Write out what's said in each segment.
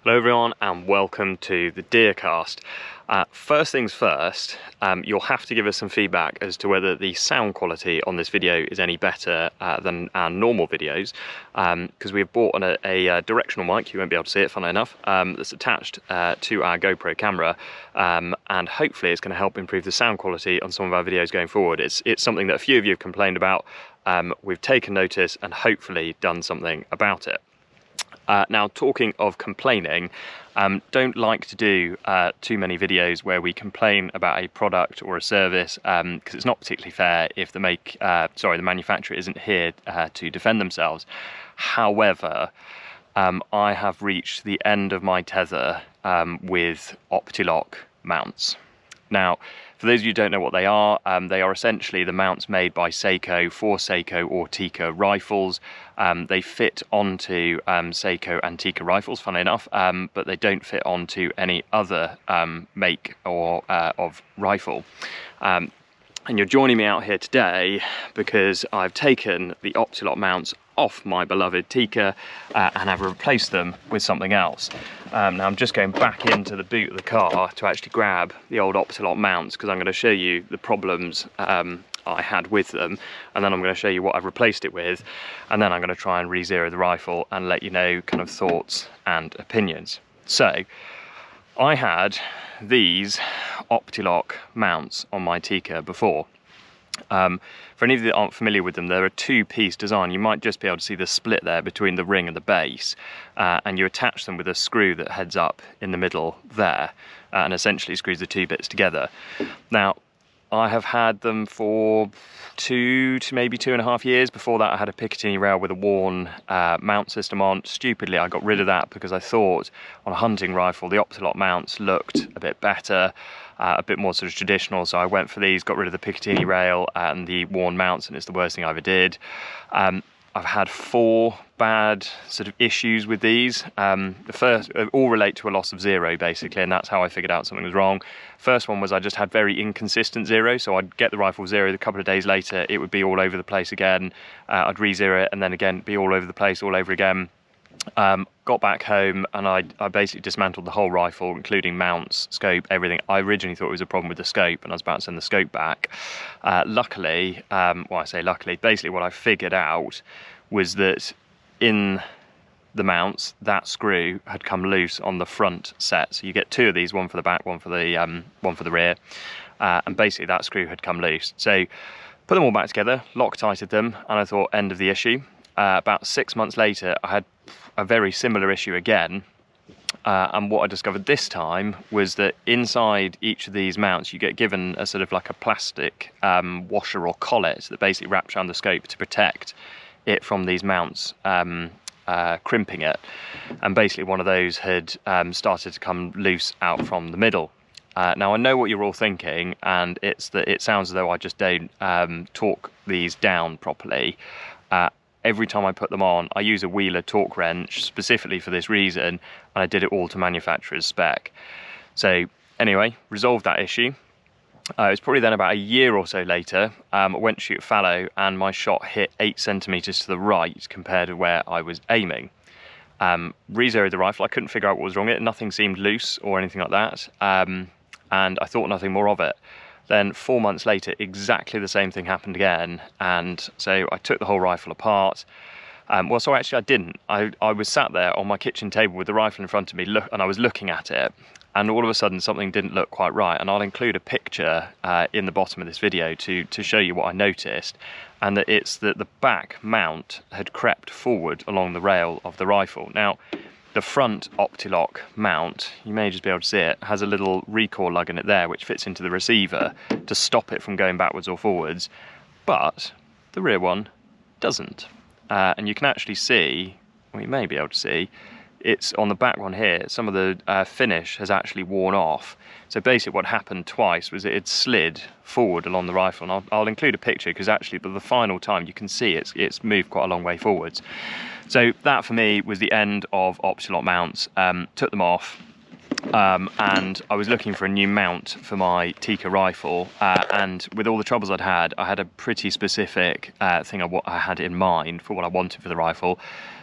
Hello everyone and welcome to the Deercast. First things first, you'll have to give us some feedback as to whether the sound quality on this video is any better than our normal videos, because we've bought a directional mic, you won't be able to see it funnily enough, that's attached to our GoPro camera, and hopefully it's going to help improve the sound quality on some of our videos going forward. It's something that a few of you have complained about. We've taken notice and hopefully done something about it. Now, talking of complaining, don't like to do too many videos where we complain about a product or a service, because it's not particularly fair if the manufacturer isn't here to defend themselves. However, I have reached the end of my tether with Opti-Lock mounts. Now, for those of you who don't know what they are essentially the mounts made by Seiko for Seiko or Tikka rifles. They fit onto Seiko and Tikka rifles, funnily enough, but they don't fit onto any other make or of rifle. And you're joining me out here today because I've taken the Opti-Lock mounts off my beloved Tikka and I've replaced them with something else. Now I'm just going back into the boot of the car to actually grab the old Opti-Lock mounts, because I'm going to show you the problems I had with them, and then I'm going to show you what I've replaced it with, and then I'm going to try and re-zero the rifle and let you know kind of thoughts and opinions. So I had these Opti-Lock mounts on my Tikka before. For any of you that aren't familiar with them, they're a two-piece design. You might just be able to see the split there between the ring and the base, and you attach them with a screw that heads up in the middle there, and essentially screws the two bits together. Now, I have had them for maybe 2.5 years. Before that I had a Picatinny rail with a worn mount system on. Stupidly I got rid of that because I thought on a hunting rifle the Opti-Lock mounts looked a bit better, a bit more sort of traditional, so I went for these, got rid of the Picatinny rail and the worn mounts, and it's the worst thing I ever did. I've had 4 bad sort of issues with these. The first, all relate to a loss of zero basically, and that's how I figured out something was wrong. First one was I just had very inconsistent zero, so I'd get the rifle zero, a couple of days later it would be all over the place again. I'd re-zero it and then again be all over the place all over again. Got back home and I basically dismantled the whole rifle, including mounts, scope, everything. I originally thought it was a problem with the scope and I was about to send the scope back. Luckily, well, I say luckily, basically what I figured out was that in the mounts, that screw had come loose on the front set. So you get 2 of these, one for the back, one for the rear, and basically that screw had come loose. So put them all back together, Loctited them, and I thought end of the issue. About 6 months later, I had a very similar issue again, and what I discovered this time was that inside each of these mounts you get given a sort of like a plastic washer or collet that basically wraps around the scope to protect it from these mounts crimping it, and basically one of those had started to come loose out from the middle. Now I know what you're all thinking, and it's that it sounds as though I just don't torque these down properly. Every time I put them on, I use a Wheeler torque wrench specifically for this reason, and I did it all to manufacturer's spec. So anyway, resolved that issue. It was probably then about a year or so later, I went to shoot fallow and my shot hit 8 centimetres to the right compared to where I was aiming. Re-zeroed the rifle, I couldn't figure out what was wrong with it, nothing seemed loose or anything like that, and I thought nothing more of it. Then 4 months later, exactly the same thing happened again, and so I took the whole rifle apart. Well, so actually I didn't. I was sat there on my kitchen table with the rifle in front of me, and I was looking at it, and all of a sudden something didn't look quite right, and I'll include a picture in the bottom of this video to show you what I noticed, and that it's that the back mount had crept forward along the rail of the rifle. Now, the front Opti-Lock mount, you may just be able to see it, has a little recoil lug in it there which fits into the receiver to stop it from going backwards or forwards, but the rear one doesn't. And you can actually see, well, you may be able to see, it's on the back one here, some of the finish has actually worn off. So basically what happened twice was it slid forward along the rifle, and I'll include a picture because actually by the final time you can see it's moved quite a long way forwards. So that for me was the end of Opti-Lock mounts. Took them off, and I was looking for a new mount for my Tikka rifle, and with all the troubles I'd had, I had a pretty specific thing I had in mind for what I wanted for the rifle.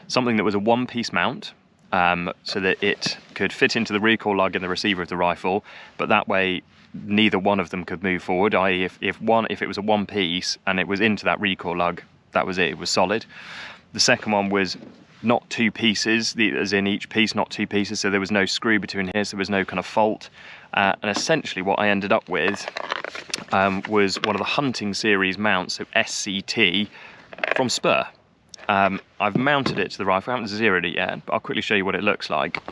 Something that was a one-piece mount, so that it could fit into the recoil lug in the receiver of the rifle, but that way neither one of them could move forward, i.e. if it was a one piece and it was into that recoil lug, that was it was solid. The second one was not two pieces, as in each piece, not two pieces, so there was no screw between here, so there was no kind of fault. And essentially what I ended up with was one of the hunting series mounts, so SCT, from Spuhr. I've mounted it to the rifle, I haven't zeroed it yet, but I'll quickly show you what it looks like.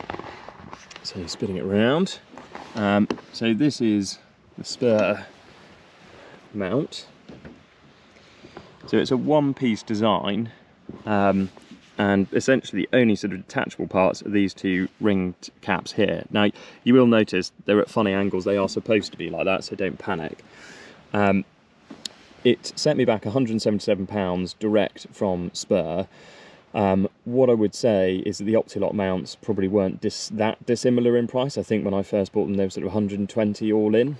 So spinning it around. So this is the Spuhr mount. So it's a one-piece design, and essentially the only sort of detachable parts are these two ringed caps here. Now you will notice they're at funny angles, they are supposed to be like that, so don't panic. It sent me back £177 direct from Spuhr. What I would say is that the Opti-Lock mounts probably weren't that dissimilar in price. I think when I first bought them they were sort of 120 all in.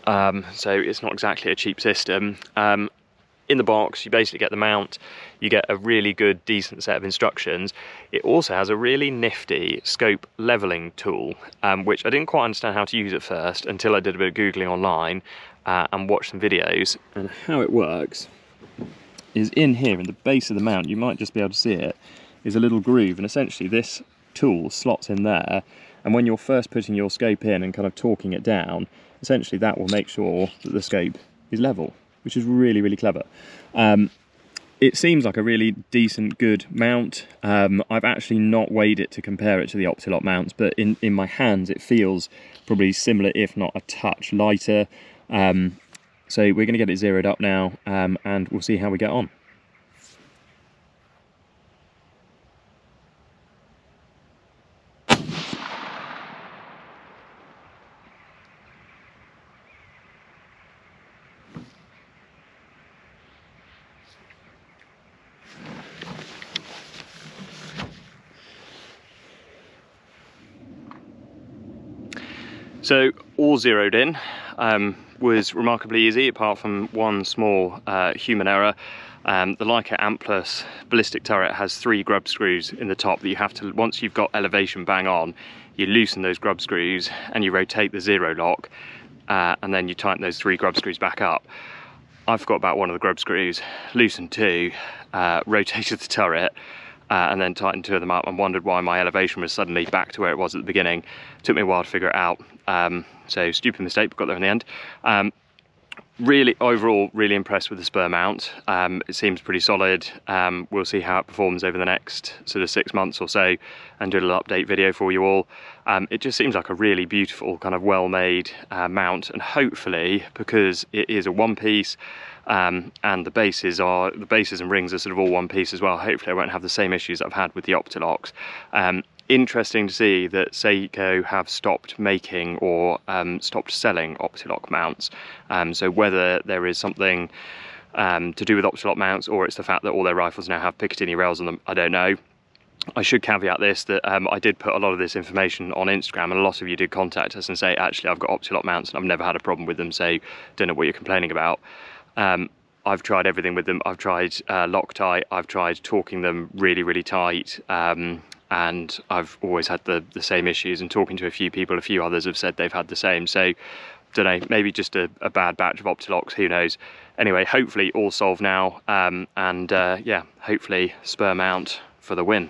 So it's not exactly a cheap system. In the box you basically get the mount, you get a really good decent set of instructions. It also has a really nifty scope leveling tool, which I didn't quite understand how to use at first until I did a bit of googling online and watched some videos. And how it works is in here in the base of the mount, you might just be able to see it, is a little groove, and essentially this tool slots in there, and when you're first putting your scope in and kind of torquing it down, essentially that will make sure that the scope is level, which is really, really clever. It seems like a really decent, good mount. I've actually not weighed it to compare it to the Opti-Lock mounts, but in my hands it feels probably similar, if not a touch lighter. So we're going to get it zeroed up now, and we'll see how we get on. So all zeroed in, was remarkably easy apart from one small human error. The Leica Amp Plus ballistic turret has 3 grub screws in the top that you have to, once you've got elevation bang on, you loosen those grub screws and you rotate the zero lock, and then you tighten those 3 grub screws back up. I forgot about one of the grub screws, loosened 2, rotated the turret, and then tightened 2 of them up, and wondered why my elevation was suddenly back to where it was at the beginning. It took me a while to figure it out, so stupid mistake, but got there in the end. Really, overall, really impressed with the Spuhr mount. It seems pretty solid. We'll see how it performs over the next sort of 6 months or so, and do a little update video for you all. It just seems like a really beautiful, kind of well-made mount, and hopefully, because it is a one-piece, and the bases and rings are sort of all one piece as well, hopefully I won't have the same issues that I've had with the Optilocks. Interesting to see that Seiko have stopped making or stopped selling Opti-Lock mounts. So whether there is something to do with Opti-Lock mounts, or it's the fact that all their rifles now have Picatinny rails on them, I don't know. I should caveat this, that I did put a lot of this information on Instagram, and a lot of you did contact us and say, actually I've got Opti-Lock mounts and I've never had a problem with them, so don't know what you're complaining about. I've tried everything with them. I've tried Loctite, I've tried torquing them really, really tight, and I've always had the same issues, and talking to a few people, a few others have said they've had the same. So, don't know, maybe just a bad batch of Optilocks, who knows. Anyway, hopefully all solved now, yeah, hopefully Spuhr mount for the win.